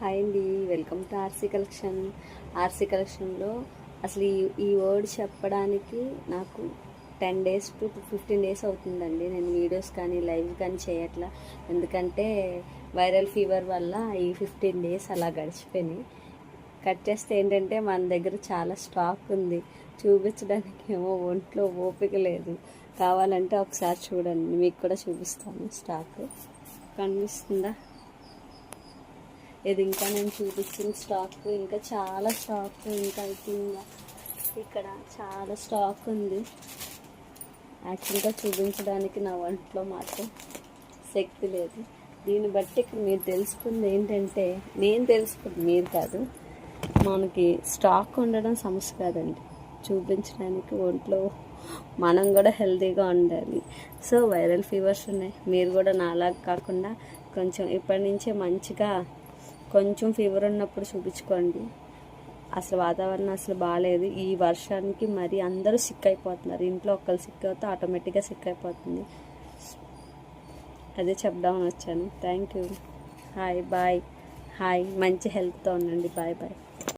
Hi అండి, welcome to RC collection. RC కలెక్షన్లో అసలు ఈ వర్డ్ చెప్పడానికి నాకు 10 days to 15 days అవుతుందండి. నేను వీడియోస్ కానీ లైవ్ కానీ చేయట్లా, ఎందుకంటే వైరల్ ఫీవర్ వల్ల ఈ 15 days అలా గడిచిపోయినాయి. కట్ చేస్తే ఏంటంటే మన దగ్గర చాలా స్టాక్ ఉంది, చూపించడానికి ఏమో ఒంట్లో ఓపిక లేదు. కావాలంటే ఒకసారి చూడండి, మీకు కూడా చూపిస్తాను. స్టాక్ కనిపిస్తుందా? ఇది ఇంకా నేను చూపించిన స్టాక్, ఇంకా చాలా స్టాక్, ఇంకా ఇక్కడ చాలా స్టాక్ ఉంది. యాక్చువల్గా చూపించడానికి నా ఒంట్లో మాత్రం శక్తి లేదు. దీన్ని బట్టి ఇక్కడ మీరు తెలుసుకుంది ఏంటంటే, నేను తెలుసుకుంది మీరు కాదు, మనకి స్టాక్ ఉండడం సమస్య కాదండి, చూపించడానికి ఒంట్లో మనం కూడా హెల్తీగా ఉండాలి. సో వైరల్ ఫీవర్స్ ఉన్నాయి, మీరు కూడా నాలాగా కాకుండా కొంచెం ఇప్పటి నుంచే మంచిగా కొంచెం ఫీవర్ ఉన్నప్పుడు చూపించుకోండి. అసలు వాతావరణం అసలు బాగాలేదు, ఈ వర్షానికి మరి అందరూ సిక్ అయిపోతున్నారు. ఇంట్లో ఒకళ్ళు సిక్ అవుతే ఆటోమేటిక్గా సిక్ అయిపోతుంది. అదే చెప్దామని వచ్చాను. Thank you. Hi bye. Hi, మంచి హెల్త్తో ఉండండి. Bye bye.